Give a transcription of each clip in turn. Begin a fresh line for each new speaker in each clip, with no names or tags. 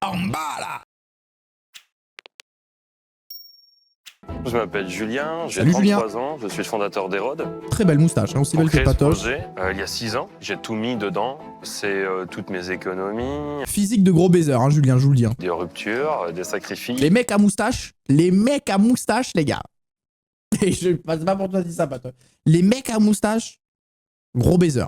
En bas, là.
Je m'appelle Julien, j'ai
Salut,
33 ans, je suis le fondateur d'Hérode.
Très belle moustache, hein, aussi belle que
J'ai créé ce
Patoche.
projet il y a 6 ans, j'ai tout mis dedans, c'est toutes mes économies,
Physique de gros baiser, hein, Julien, je vous le dis. Hein.
des ruptures, des sacrifices.
Les mecs à moustache, les gars. Et je passe pas pour toi, dis ça, Patoche. Les mecs à moustache, gros baiser.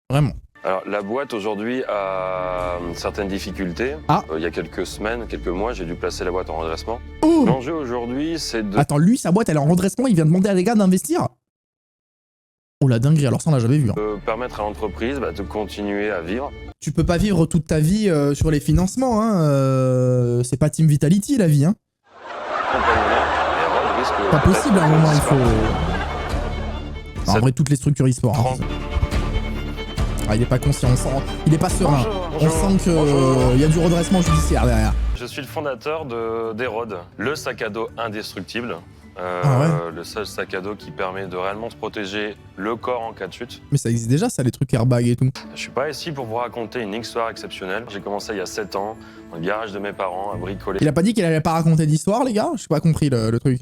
Vraiment.
Alors la boîte aujourd'hui a certaines difficultés.
Ah.
Il y a quelques semaines, quelques mois, j'ai dû placer la boîte en redressement.
Oh
L'enjeu aujourd'hui, c'est de...
Attends, lui, sa boîte, elle est en redressement, il vient demander à des gars d'investir. Oh la dinguerie, alors ça, on l'a jamais vu. Hein.
permettre à l'entreprise de continuer à vivre.
Tu peux pas vivre toute ta vie sur les financements, hein. C'est pas Team Vitality, la vie, hein.
Hérode risque
Pas possible, à un moment, il faut... En
Ça-
vrai, toutes les structures e-sport. Hein. Ah, il est pas conscient, on sent... il est pas serein. On sent qu'il y a du redressement judiciaire derrière.
Je suis le fondateur d'Hérode, le sac à dos indestructible. Le seul sac à dos qui permet de réellement se protéger le corps en cas de chute.
Mais ça existe déjà, ça, les trucs airbag et tout.
Je suis pas ici pour vous raconter une histoire exceptionnelle. J'ai commencé il y a 7 ans, dans le garage de mes parents, à bricoler.
Il a pas dit qu'il allait pas raconter d'histoire, les gars? J'ai pas compris le truc.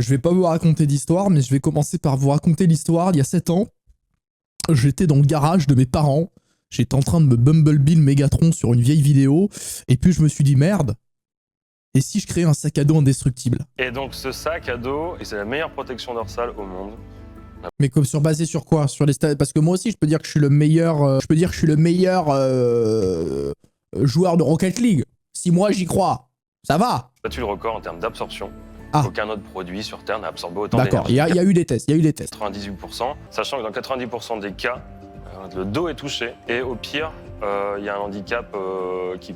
Je vais pas vous raconter d'histoire, mais je vais commencer par vous raconter l'histoire. Il y a 7 ans, j'étais dans le garage de mes parents. J'étais en train de me Bumblebee le Megatron sur une vieille vidéo. Et puis je me suis dit, merde, et si je créais un sac à dos indestructible?
Et donc ce sac à dos, c'est la meilleure protection dorsale au monde.
Mais comme basé sur quoi? Sur les parce que moi aussi, je peux dire que je suis le meilleur. Joueur de Rocket League. Si moi j'y crois, ça va.
J'ai battu le record en termes d'absorption.
Ah.
Aucun autre produit sur Terre n'a absorbé autant
D'accord,
d'énergie.
il y a eu des tests,
98%, sachant que dans 90% des cas, le dos est touché et au pire, il y a un handicap qui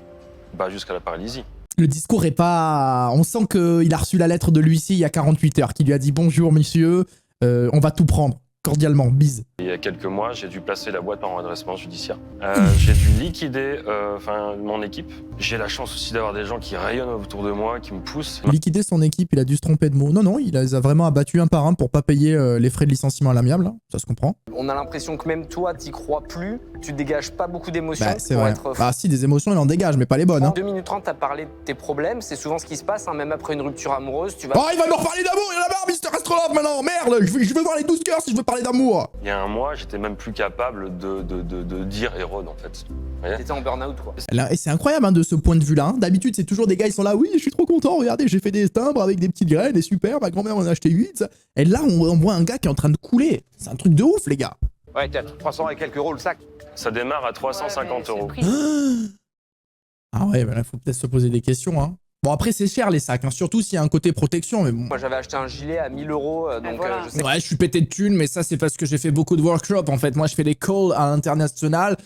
va jusqu'à la paralysie.
Le discours est pas... On sent qu'il a reçu la lettre de l'huissier il y a 48 heures, qui lui a dit « Bonjour, monsieur, on va tout prendre. Cordialement, bise. »
Il y a quelques mois, j'ai dû placer la boîte en redressement judiciaire. J'ai dû liquider mon équipe. J'ai la chance aussi d'avoir des gens qui rayonnent autour de moi, qui me poussent.
Liquider son équipe, il a dû se tromper de mots. Non, il les a vraiment abattus un par un pour pas payer les frais de licenciement à l'amiable. Hein. Ça se comprend.
On a l'impression que même toi, t'y crois plus. Tu dégages pas beaucoup d'émotions.
Bah, c'est vrai. Bah si, des émotions, il en dégage, mais pas les bonnes.
En
Hein.
2 minutes 30, t'as parlé de tes problèmes. C'est souvent ce qui se passe, hein, même après une rupture amoureuse. Tu vas...
Oh, il va nous reparler d'amour, il y en a marre, Mister Astronaute, maintenant. Merde, je veux voir les 12 cœurs si je veux parler d'amour.
Il y a un mois, j'étais même plus capable de dire Hérode, en fait. Vous voyez.
T'étais en burn-out, quoi.
Là, et c'est incroyable hein, de ce point de vue-là. Hein. D'habitude, c'est toujours des gars, ils sont là, oui, je suis trop content, regardez, j'ai fait des timbres avec des petites graines, et super, ma grand-mère en a acheté 8. Et là, on voit un gars qui est en train de couler. C'est un truc de ouf, les gars.
Ouais, t'as 300 et quelques euros le sac.
Ça démarre à 350 euros.
Ah ouais, bah là, faut peut-être se poser des questions. Hein. Bon, après, c'est cher les sacs, hein, surtout s'il y a un côté protection, mais bon.
Moi, j'avais acheté un gilet à 1000 euros, donc
voilà.
je sais
Ouais, je suis pété de thunes, mais ça, c'est parce que j'ai fait beaucoup de workshops. En fait, moi, je fais des calls à l'international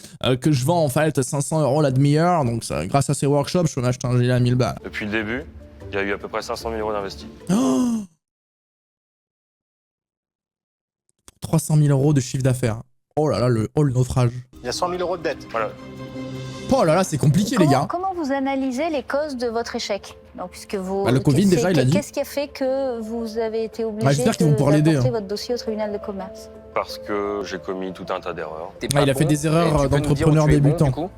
que je vends en fait 500 euros la demi-heure. Donc, ça, grâce à ces workshops, je peux m'acheter un gilet à 1000 balles.
Depuis le début, il y a eu à peu près 500 000 euros d'investis.
Oh 300 000 euros de chiffre d'affaires. Oh là là, le naufrage.
Il y a 100 000 euros de dette.
Voilà.
Oh là là, c'est compliqué, les gars.
Comment vous analysez les causes de votre échec? Donc, puisque vous,
Bah, le Covid, déjà, il a dit.
Qu'est-ce qui a fait que vous avez été obligé
j'espère qu'ils vont pouvoir l'aider,
d'apporter
hein.
votre dossier au tribunal de commerce?
Parce que j'ai commis tout un tas d'erreurs.
t'es
Ah,
pas
il a fait
bon,
des erreurs
et tu peux nous dire
d'entrepreneur
où tu es bon,
débutant.
du coup.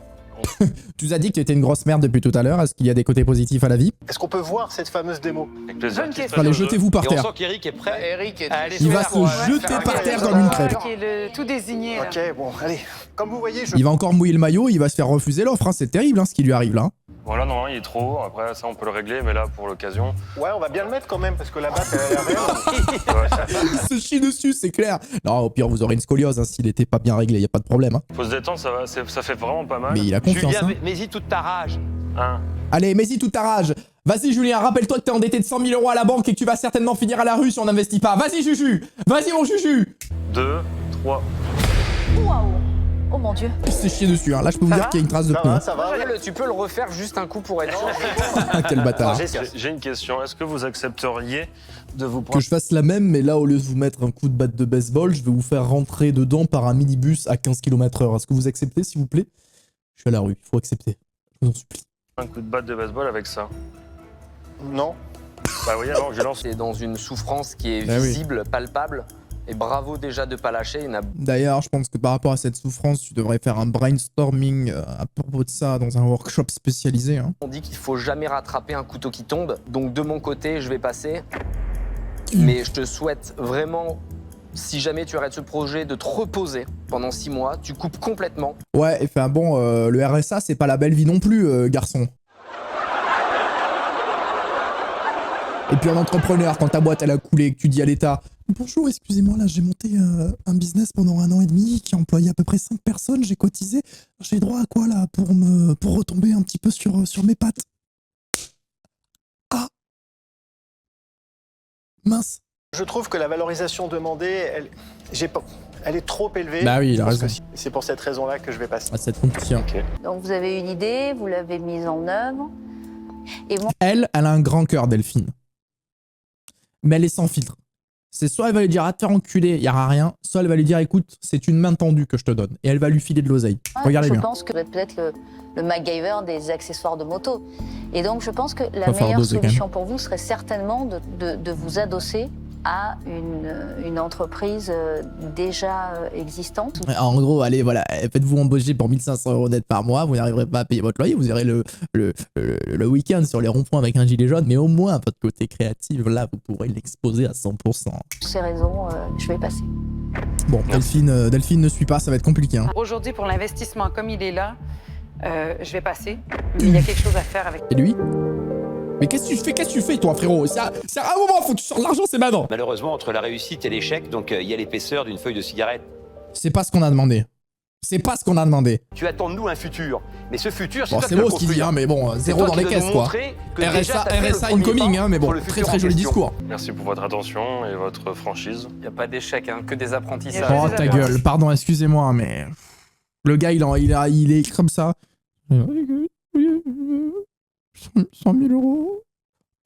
Tu nous as dit que tu étais une grosse merde depuis tout à l'heure. Est-ce qu'il y a des côtés positifs à la vie?
Est-ce qu'on peut voir cette fameuse démo?
Avec plaisir.
Bonne question.
Allez, jetez-vous par
Et on
terre.
sent qu'Eric est prêt.
Eric est...
à aller
Il
se
va
faire,
se jeter
faire
par
un
terre
gars,
comme une crêpe.
Qui est le tout désigné. là.
Ok, bon, allez. Comme vous voyez, je...
Il va encore mouiller le maillot, il va se faire refuser l'offre. Hein. C'est terrible hein, ce qui lui arrive là. Hein.
Voilà, non, il est trop haut. Après, ça, on peut le régler, mais là, pour l'occasion...
Ouais, on va bien le mettre quand même, parce que la batte, elle a l'air réelle.
Ouais,
Il se chie dessus, c'est clair. Non, au pire, vous aurez une scoliose hein, s'il était pas bien réglé, y a pas de problème. Hein.
faut se détendre, ça va, ça fait vraiment pas mal.
Mais il a confiance.
Julien,
Hein.
mets-y toute ta rage.
Un.
Allez, mets-y toute ta rage. Vas-y, Julien, rappelle-toi que t'es endetté de 100 000 euros à la banque et que tu vas certainement finir à la rue si on n'investit pas. Vas-y, Juju. Vas-y, mon Juju.
2, 3.
Waouh! Oh mon Dieu!
Il s'est chié dessus. Hein. Là, je peux vous dire qu'il y a une trace de
Ça
pneu.
va,
Hein.
ça va.
Tu peux le refaire juste un coup pour être sûr.
Ah, quel bâtard.
J'ai une question. Est-ce que vous accepteriez de vous
Que
prendre...
je fasse la même, mais là, au lieu de vous mettre un coup de batte de baseball, je vais vous faire rentrer dedans par un minibus à 15 km/h. Est-ce que vous acceptez, s'il vous plaît? Je suis à la rue, il faut accepter. Je vous en supplie.
un coup de batte de baseball avec ça?
Non.
Bah oui, alors je lance.
C'est dans une souffrance qui est
Ah oui.
visible, palpable. Et bravo déjà de pas lâcher. Il y en a
D'ailleurs, je pense que par rapport à cette souffrance, tu devrais faire un brainstorming à propos de ça dans un workshop spécialisé. Hein.
on dit qu'il faut jamais rattraper un couteau qui tombe. Donc de mon côté, je vais passer. Mais je te souhaite vraiment, si jamais tu arrêtes ce projet, de te reposer pendant 6 mois. Tu coupes complètement.
Ouais, et enfin bon, le RSA, c'est pas la belle vie non plus, garçon. Et puis un entrepreneur, quand ta boîte elle a coulé et que tu dis à l'État « Bonjour, excusez-moi, là j'ai monté un business pendant 1 an et demi qui employait à peu près 5 personnes, j'ai cotisé, j'ai droit à quoi là pour retomber un petit peu sur mes pattes ?» Ah mince.
Je trouve que la valorisation demandée, elle est trop élevée.
Bah oui, il a
Je pense
raison.
que c'est pour cette raison-là que je vais passer.
Ah, c'est compliqué. Hein.
Donc vous avez une idée, vous l'avez mise en œuvre. Et moi,
Elle a un grand cœur, Delphine. Mais elle est sans filtre. C'est soit elle va lui dire « Ah, te faire enculer, il y aura rien », soit elle va lui dire « Écoute, c'est une main tendue que je te donne. » Et elle va lui filer de l'oseille. Regardez
je
bien.
pense que vous êtes peut-être le MacGyver des accessoires de moto. Et donc je pense que la
Pas faire
meilleure
doser, quand
solution pour vous serait certainement de vous adosser à une entreprise déjà existante.
En gros, allez, voilà, faites-vous embaucher pour 1 500 € net par mois, vous n'arriverez pas à payer votre loyer, vous irez le week-end sur les ronds-points avec un gilet jaune, mais au moins, votre côté créatif, là, vous pourrez l'exposer à 100%.
Pour ces raisons, je vais passer.
Bon, Delphine ne suit pas, ça va être compliqué. Hein.
Aujourd'hui, pour l'investissement comme il est là, je vais passer. Mais il y a quelque chose à faire avec.
Et lui? Mais qu'est-ce que tu fais, toi, frérot? C'est à un moment, faut que tu sortes l'argent, c'est maintenant.
Malheureusement, entre la réussite et l'échec, donc il y a l'épaisseur d'une feuille de cigarette.
C'est pas ce qu'on a demandé. C'est pas ce qu'on a demandé.
Tu attends de nous un futur, mais ce futur, c'est
Bon,
toi
c'est
qui
beau
le
ce qu'il dit,
construis.
hein, mais bon, zéro dans les caisses, quoi. RSA incoming, hein, mais bon, très joli discours.
Merci pour votre attention et votre franchise.
Il n'y a pas d'échec, hein, que des
Il
apprentissages.
y a
Oh,
des
ta
apprentissages.
gueule, pardon, excusez-moi, mais... Le gars, il est comme ça. 100 000 €.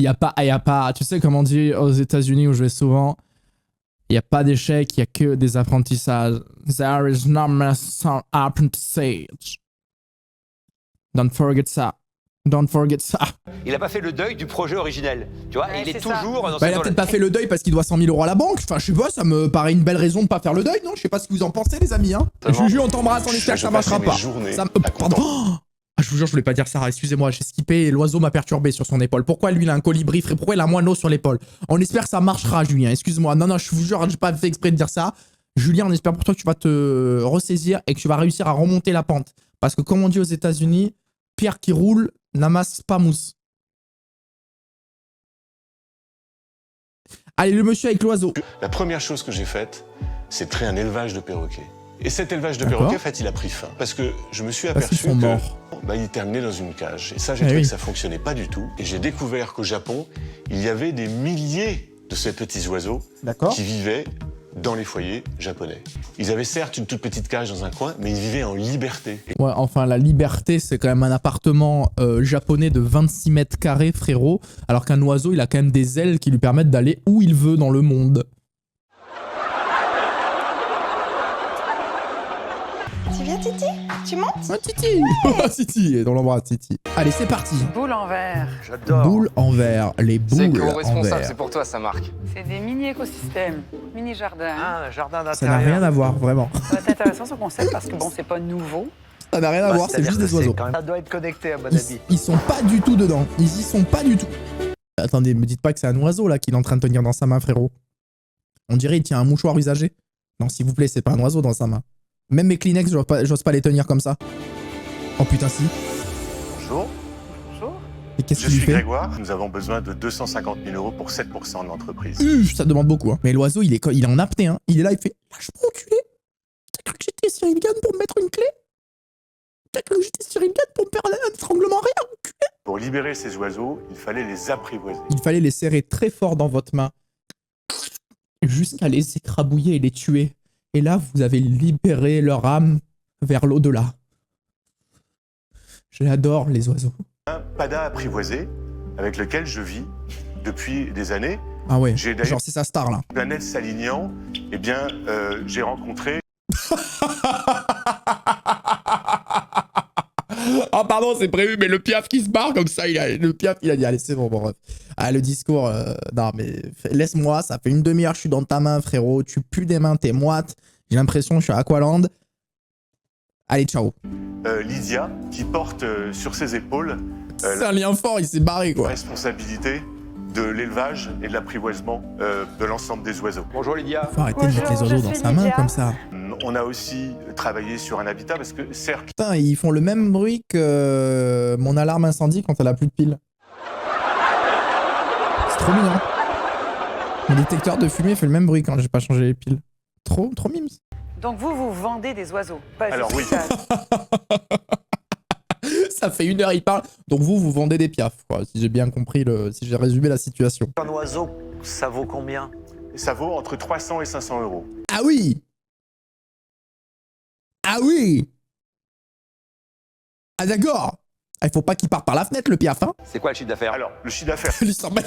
Il y a pas, tu sais comment on dit aux États-Unis où je vais souvent, il n'y a pas d'échec, il n'y a que des apprentissages. There is no master apprentissage. Don't forget ça. Don't forget ça.
Il n'a pas fait le deuil du projet originel, tu vois,
Ouais,
et il est
c'est ça.
toujours dans
Bah, il a peut-être pas fait le deuil parce qu'il doit 100 000 € à la banque. Enfin, je sais pas, ça me paraît une belle raison de pas faire le deuil, non? Je sais pas ce que vous en pensez, les amis, hein.
Tellement.
Juju, on t'embrasse, on espère que ça marchera pas. Ça me... Pardon. Ah, je vous jure, je voulais pas dire ça, excusez-moi, j'ai skippé et l'oiseau m'a perturbé sur son épaule. Pourquoi lui, il a un colibri, frère? Pourquoi il a un moineau sur l'épaule? On espère que ça marchera, Julien, excuse-moi. Non, je vous jure, j'ai pas fait exprès de dire ça. Julien, on espère pour toi que tu vas te ressaisir et que tu vas réussir à remonter la pente. Parce que comme on dit aux États-Unis, pierre qui roule n'amasse pas mousse. Allez, le monsieur avec l'oiseau.
La première chose que j'ai faite, c'est de créer un élevage de perroquets. Et cet élevage de
D'accord.
perroquets, en fait, il a pris fin. Parce que je me suis
Parce qu'ils
aperçu
sont
que
morts.
il était amené dans une cage. Et ça, j'ai
Eh
trouvé
oui.
que ça fonctionnait pas du tout. Et j'ai découvert qu'au Japon, il y avait des milliers de ces petits oiseaux
D'accord.
qui vivaient dans les foyers japonais. Ils avaient certes une toute petite cage dans un coin, mais ils vivaient en liberté. Et
Ouais, enfin, la liberté, c'est quand même un appartement japonais de 26 mètres carrés, frérot. Alors qu'un oiseau, il a quand même des ailes qui lui permettent d'aller où il veut dans le monde.
Tu viens, Titi? Tu montes?
Ah, Titi. Titi, et on l'embrasse, Titi. Allez, c'est parti.
Boule en verre.
Boules en verre, les
C'est
boules en
co-responsable,
verre.
c'est pour toi, ça marque.
C'est des mini-écosystèmes, mini-jardins.
Ah, un jardin
Ça n'a rien à voir, vraiment.
Ça va être intéressant ce concept parce que bon, c'est pas nouveau.
Ça n'a rien à voir, c'est juste des oiseaux.
Ça doit être connecté, à mon
Ils sont pas du tout dedans. Ils y sont pas du tout. Attendez, me dites pas que c'est un oiseau là qu'il est en train de tenir dans sa main, frérot. On dirait il tient un mouchoir usagé. Non, s'il vous plaît, c'est pas un oiseau dans sa main. Même mes Kleenex, j'ose pas les tenir comme ça. Oh putain, si.
bonjour,
Bonjour.
Et qu'est-ce
je
qu'il lui
suis
fait?
Grégoire. Nous avons besoin de 250 000 € pour 7% de l'entreprise.
Ça demande beaucoup. Hein. Mais l'oiseau, il est en apnée. Hein. Il est là, il fait lâche-moi, enculé. T'as cru que j'étais sur une canne pour me mettre une clé? T'as cru que j'étais sur une canne pour me faire un étranglement rien?
Pour libérer ces oiseaux, il fallait les apprivoiser.
Il fallait les serrer très fort dans votre main jusqu'à les écrabouiller et les tuer. Et là, vous avez libéré leur âme vers l'au-delà. J'adore les oiseaux.
Un pada apprivoisé avec lequel je vis depuis des années.
Ah ouais,
J'ai d'ailleurs-
genre c'est sa star là.
Planète s'alignant, eh bien, j'ai rencontré
Oh pardon, c'est prévu, mais le Piaf qui se barre comme ça, le Piaf il a dit allez c'est bon, bref. Ah le discours, non mais laisse-moi, ça fait une demi-heure je suis dans ta main frérot, tu pues des mains, t'es moite, j'ai l'impression que je suis à Aqualand. Allez ciao.
Lydia, qui porte sur ses épaules
C'est un lien fort, il s'est barré
la
quoi.
responsabilité de l'élevage et de l'apprivoisement de l'ensemble des oiseaux.
Bonjour Lydia.
Faut arrêter de mettre les
Bonjour,
oiseaux
je
dans
suis
sa main
Lydia.
comme ça.
On a aussi travaillé sur un habitat parce que certes,
Putain, ils font le même bruit que mon alarme incendie quand elle a plus de piles. C'est trop mignon. Mon détecteur de fumée fait le même bruit quand j'ai pas changé les piles. Trop mimes.
Donc vous vendez des oiseaux, pas
Alors,
juste
oui.
ça.
Ça fait 1 heure, il parle. Donc vous vendez des piafs, quoi, si j'ai bien compris, si j'ai résumé la situation.
Un oiseau, ça vaut combien?
ça vaut entre 300 et 500 euros.
Ah oui! Ah oui! Ah d'accord! Ah, il faut pas qu'il parte par la fenêtre, le piaf, hein?
C'est quoi le chiffre d'affaires?
Alors, le chiffre d'affaires,
Lui s'en bat-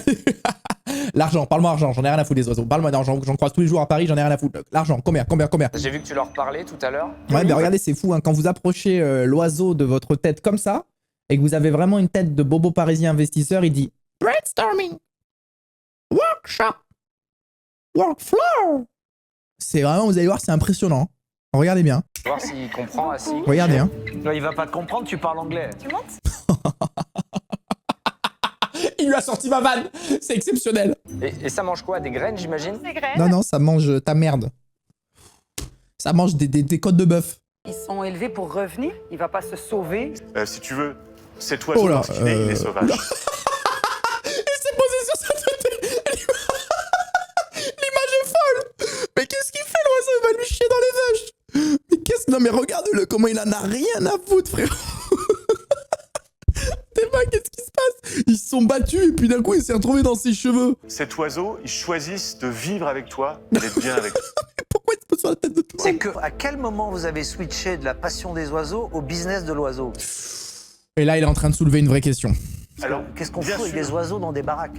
L'argent, parle-moi argent, j'en ai rien à foutre des oiseaux. Parle-moi d'argent, j'en croise tous les jours à Paris, j'en ai rien à foutre. L'argent, combien?
J'ai vu que tu leur parlais tout à l'heure.
Ouais, mais regardez, c'est fou, hein, quand vous approchez l'oiseau de votre tête comme ça, et que vous avez vraiment une tête de bobo parisien investisseur, il dit brainstorming, workshop, workflow. C'est vraiment, vous allez voir, c'est impressionnant. Regardez bien,
Voir s'il comprend assis.
regardez. Hein.
Là, il va pas te comprendre, tu parles anglais.
Tu montes?
Il lui a sorti ma vanne, c'est exceptionnel.
Et ça mange quoi? Des graines, j'imagine?
Des graines?
Non, non, ça mange ta merde. Ça mange des côtes de bœuf.
Ils sont élevés pour revenir, il va pas se sauver.
si tu veux, cet oiseau,
Oh là,
lorsqu'il est, il est sauvage.
Il s'est posé sur sa tête. L'image est folle. Mais qu'est-ce qu'il fait l'oiseau? Il va lui chier dans les vaches. Mais qu'est-ce... Non mais regarde-le, comment il en a rien à foutre, frérot. T'es pas, qu'est-ce qui se passe? Ils se sont battus et puis d'un coup il s'est retrouvé dans ses cheveux.
Cet oiseau, ils choisissent de vivre avec toi et d'être bien avec toi.
Pourquoi il se pose sur la tête de toi?
C'est que, à quel moment vous avez switché de la passion des oiseaux au business de l'oiseau?
Et là il est en train de soulever une vraie question.
Alors,
Qu'est-ce qu'on
bien
fout avec
sûr.
des oiseaux dans des baraques?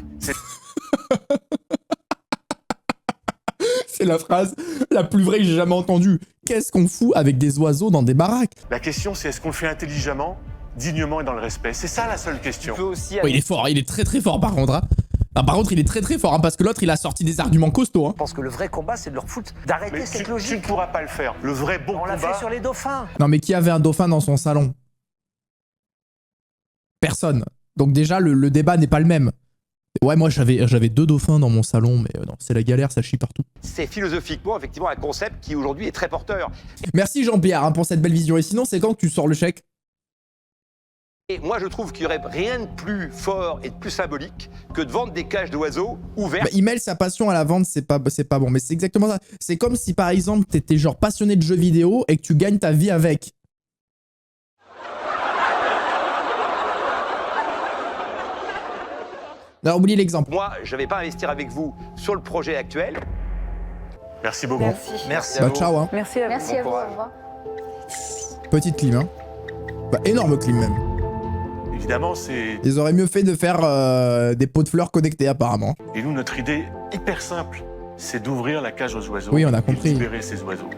C'est la phrase la plus vraie que j'ai jamais entendue. Qu'est-ce qu'on fout avec des oiseaux dans des baraques?
La question, c'est est-ce qu'on le fait intelligemment, dignement et dans le respect? C'est ça la seule
Tu
question.
peux aussi
Oh, il est fort, il est très fort par contre. Hein. Ah, par contre il est très fort hein, parce que l'autre il a sorti des arguments costauds. Hein.
Je pense que le vrai combat, c'est de leur foutre, d'arrêter
Mais
cette
tu ne
logique.
pourras pas le faire. Le vrai bon
On l'a
combat,
fait sur les dauphins.
Non mais qui avait un dauphin dans son salon? Personne. Donc déjà le débat n'est pas le même. Ouais, moi j'avais 2 dauphins dans mon salon, mais non, c'est la galère, ça chie partout.
C'est philosophiquement effectivement un concept qui aujourd'hui est très porteur.
Merci Jean-Pierre hein, pour cette belle vision. Et sinon, c'est quand que tu sors le chèque?
Et moi je trouve qu'il n'y aurait rien de plus fort et de plus symbolique que de vendre des cages d'oiseaux ouvertes.
Bah, il mêle sa passion à la vente, c'est pas bon. Mais c'est exactement ça. C'est comme si par exemple t'étais genre passionné de jeux vidéo et que tu gagnes ta vie avec. Alors oublie l'exemple.
Moi je ne vais pas investir avec vous sur le projet actuel.
merci beaucoup.
Merci.
Merci.
Bah ciao hein.
Merci à vous.
Merci à vous, au
courage.
revoir.
Petite clim hein. Bah énorme clim même.
Évidemment, c'est...
Ils auraient mieux fait de faire des pots de fleurs connectés apparemment.
Et nous, notre idée hyper simple, c'est d'ouvrir la cage aux oiseaux.
Oui, on a
et
compris.
de libérer ces oiseaux.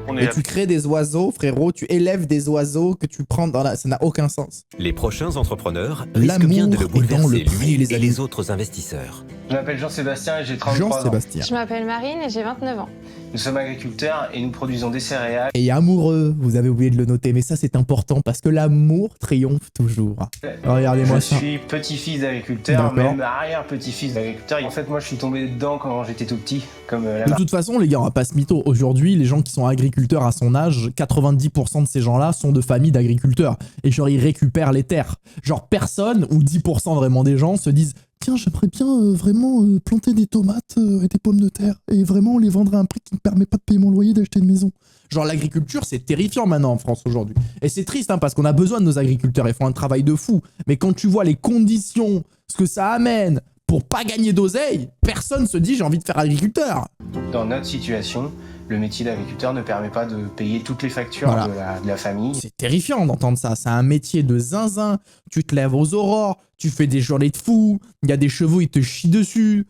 On
Et
est
tu crées des oiseaux, frérot, tu élèves des oiseaux que tu prends dans la... Ça n'a aucun sens.
Les prochains entrepreneurs
L'amour
risquent bien de le
est dans
bouleverser
le prix,
lui
les
et
amis.
les autres investisseurs.
Je m'appelle Jean-Sébastien et j'ai 33 ans.
Jean-Sébastien.
Je m'appelle Marine et j'ai 29 ans.
Nous sommes agriculteurs et nous produisons des céréales.
Et amoureux, vous avez oublié de le noter, mais ça c'est important parce que l'amour triomphe toujours. Regardez-moi
Je
ça.
suis petit-fils d'agriculteur,
D'accord.
même arrière-petit-fils d'agriculteur. En fait, moi, je suis tombé dedans quand j'étais tout petit, comme la
De toute façon, les gars, on va pas se mytho. Aujourd'hui, les gens qui sont agriculteurs à son âge, 90% de ces gens-là sont de familles d'agriculteurs. Et genre, ils récupèrent les terres. Genre, personne, ou 10% vraiment des gens, se disent tiens, j'aimerais bien vraiment planter des tomates et des pommes de terre. Et vraiment les vendre à un prix qui me permet pas de payer mon loyer, d'acheter une maison. Genre, l'agriculture, c'est terrifiant maintenant en France aujourd'hui. Et c'est triste, hein, parce qu'on a besoin de nos agriculteurs. Ils font un travail de fou. Mais quand tu vois les conditions, ce que ça amène pour pas gagner d'oseille, personne se dit j'ai envie de faire agriculteur.
Dans notre situation, le métier d'agriculteur ne permet pas de payer toutes les factures
Voilà.
de la famille.
C'est terrifiant d'entendre ça. C'est un métier de zinzin. Tu te lèves aux aurores, tu fais des journées de fou, il y a des chevaux, ils te chient dessus.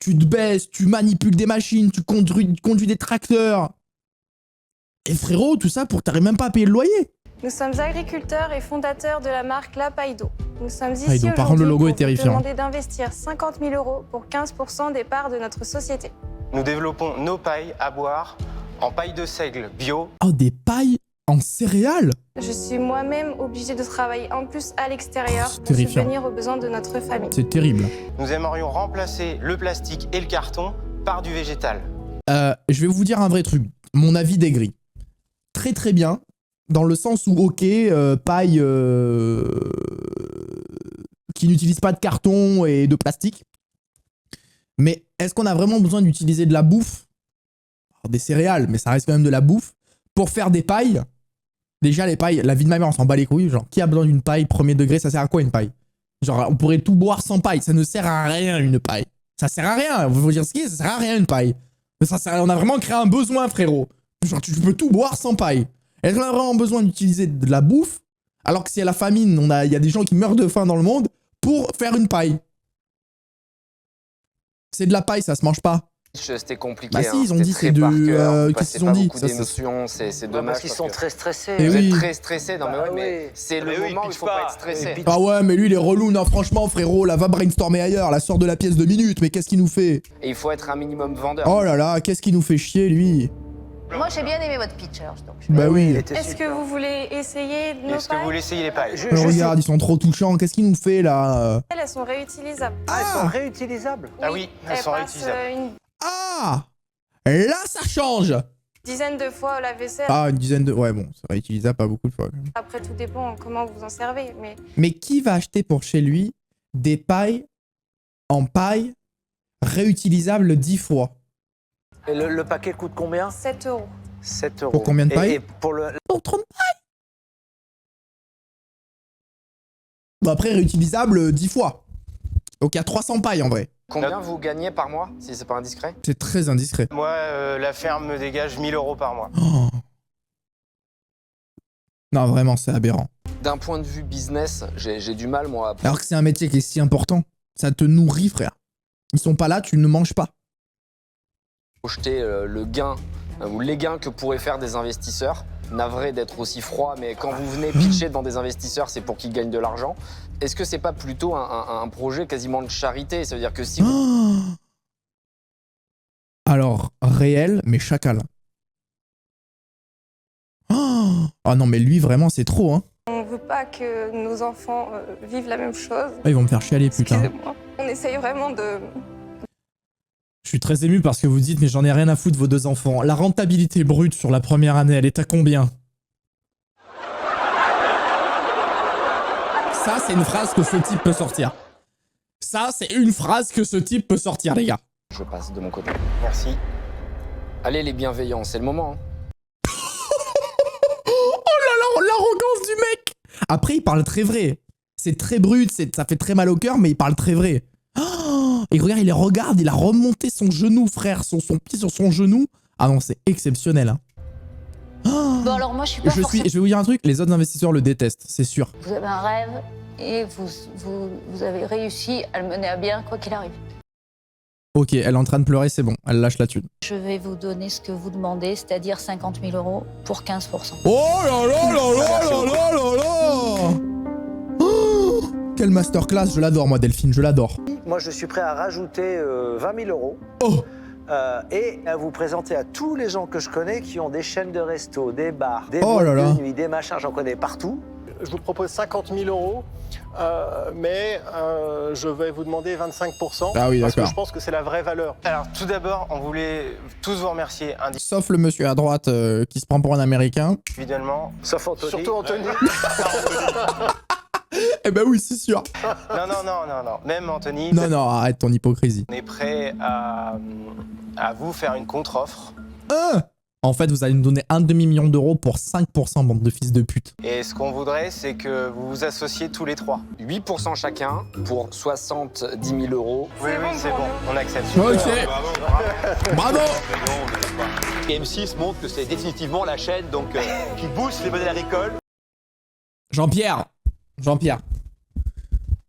Tu te baisses, tu manipules des machines, tu conduis des tracteurs. Et frérot, tout ça pour que t'arrives même pas à payer le loyer.
Nous sommes agriculteurs et fondateurs de la marque La Paille d'Eau. Nous sommes ici
Paille d'Eau. Par contre, le logo est terrifiant.
pour vous demander d'investir 50 000 € pour 15% des parts de notre société.
Nous développons nos pailles à boire en paille de seigle bio.
Oh, des pailles en céréales?
Je suis moi-même obligée de travailler en plus à l'extérieur
c'est
pour
terrifiant.
subvenir aux besoins de notre famille.
C'est terrible.
Nous aimerions remplacer le plastique et le carton par du végétal.
Je vais vous dire un vrai truc. Mon avis d'aigri. Très très bien. Dans le sens où, ok, paille qui n'utilise pas de carton et de plastique. Mais est-ce qu'on a vraiment besoin d'utiliser de la bouffe? Alors, des céréales, mais ça reste quand même de la bouffe. Pour faire des pailles. Déjà, les pailles, la vie de ma mère, on s'en bat les couilles. Genre, qui a besoin d'une paille premier degré? Ça sert à quoi une paille? Genre, on pourrait tout boire sans paille. Ça ne sert à rien une paille. Ça sert à rien. Vous dire ce qui est, ça sert à rien une paille. Mais ça sert, on a vraiment créé un besoin, frérot. Genre, tu peux tout boire sans paille. Est-ce qu'on a vraiment besoin d'utiliser de la bouffe alors que si à la famine, il y a des gens qui meurent de faim dans le monde pour faire une paille? C'est de la paille, ça se mange pas.
C'était compliqué.
Bah si, ils ont
c'était
dit
très
c'est de...
par cœur, on
qu'est-ce
passait
qu'ils ont
pas
dit?
beaucoup
Ça,
d'émotions, c'est dommage.
Parce qu'ils sont très stressés.
Eh
Vous
oui.
êtes très stressé, non mais ouais, mais c'est le
eux, ils
moment où il
pitchent
faut pas
pas.
être stressé.
Ah ouais, mais lui, il est relou. Non, franchement, frérot, là, va brainstormer ailleurs. La sort de la pièce de minutes. Mais qu'est-ce qu'il nous fait?
Et il faut être un minimum vendeur.
Oh là là, qu'est-ce qu'il nous fait chier, lui?
Moi, j'ai bien aimé votre pitcher. Donc
Bah oui.
Est-ce que vous voulez essayer nos
Est-ce que vous
pailles?
voulez essayer les pailles?
Regarde, ils sont trop touchants. Qu'est-ce qu'il nous fait, là?
Elles sont réutilisables.
Ah, elles sont réutilisables.
Ah oui, elles sont
passent
réutilisables.
une
Ah! Là, ça change!
dizaine de fois au lave-vaisselle.
Ah, une dizaine de... Ouais, bon, c'est réutilisable pas beaucoup de fois.
Après, tout dépend comment vous en servez.
Mais qui va acheter pour chez lui des pailles en paille réutilisables 10 fois?
Et le paquet coûte combien?
7 €.
7 €.
Pour combien de pailles?
Et pour le...
Pour 30 pailles? Bon, après, réutilisable 10 fois. Donc, il y a 300 pailles, en vrai.
Combien vous gagnez par mois, si c'est pas indiscret?
C'est très indiscret.
Moi, la ferme me dégage 1 000 € par mois.
Oh. Non, vraiment, c'est aberrant.
D'un point de vue business, j'ai du mal, moi, à
Alors que c'est un métier qui est si important. Ça te nourrit, frère. Ils sont pas là, tu ne manges pas.
projeter le gain ou les gains que pourraient faire des investisseurs. Navré d'être aussi froid, mais quand vous venez pitcher devant des investisseurs, c'est pour qu'ils gagnent de l'argent. Est-ce que c'est pas plutôt un projet quasiment de charité? Ça veut dire que si vous...
Oh. Alors, réel, mais chacal. Oh. Ah non, mais lui, vraiment, c'est trop, hein.
On veut pas que nos enfants vivent la même chose.
Ah, ils vont me faire chialer, putain.
Excusez-moi. On essaye vraiment de...
Je suis très ému parce que vous dites, mais j'en ai rien à foutre, vos deux enfants. La rentabilité brute sur la première année, elle est à combien? Ça, c'est une phrase que ce type peut sortir. Ça, c'est une phrase que ce type peut sortir, les gars.
Je passe de mon côté.
Merci.
Allez les bienveillants, c'est le moment. Hein.
Oh là là, l'arrogance du mec. Après, il parle très vrai. C'est très brut, ça fait très mal au cœur, mais il parle très vrai. Oh, et regarde, il les regarde, il a remonté son genou, frère, son pied sur son genou. Ah non, c'est exceptionnel. Hein. Oh,
Bon, alors moi, je suis pas
je vais vous dire un truc, les autres investisseurs le détestent, c'est sûr.
Vous avez un rêve et vous avez réussi à le mener à bien, quoi qu'il arrive.
Ok, elle est en train de pleurer, c'est bon, elle lâche la thune.
Je vais vous donner ce que vous demandez, c'est-à-dire 50 000 € pour 15%.
Oh là là là là là là là là. Oh, quelle masterclass, je l'adore moi Delphine, je l'adore.
Moi, je suis prêt à rajouter 20 000 €.
Oh.
Et à vous présenter à tous les gens que je connais qui ont des chaînes de resto, des bars, des
Oh
boîtes
là là.
de nuit, des machins, j'en connais partout.
Je vous propose 50 000 €, mais je vais vous demander 25%.
Ah oui,
parce que
d'accord.
je pense que c'est la vraie valeur.
Alors, tout d'abord, on voulait tous vous remercier
Sauf le monsieur à droite qui se prend pour un américain.
individuellement.
Sauf Anthony.
Surtout Anthony.
Eh ben oui, c'est sûr.
Non. Même Anthony,
Non, non, arrête ton hypocrisie.
on est prêt à vous faire une contre-offre.
En fait, vous allez nous donner un demi-million d'euros pour 5%, bande de fils de pute.
Et ce qu'on voudrait, c'est que vous vous associez tous les trois.
8% chacun pour 70 000 €.
Oui, c'est bon, on accepte.
Ok. Bravo.
Et M6 montre que c'est définitivement la chaîne donc, qui booste les modèles agricoles.
Jean-Pierre,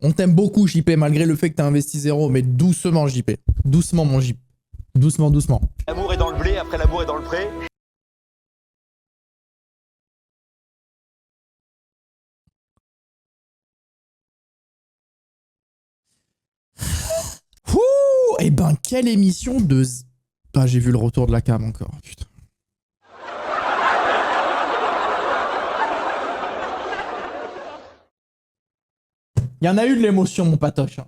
on t'aime beaucoup, JP, malgré le fait que t'as investi 0, mais doucement, JP. Doucement, mon JP. Doucement, doucement.
L'amour est dans le blé, après l'amour est dans le pré.
Putain, quelle émission de... Ah, j'ai vu le retour de la cam encore, putain. Il y en a eu de l'émotion, mon patoche. Hein.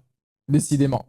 Décidément.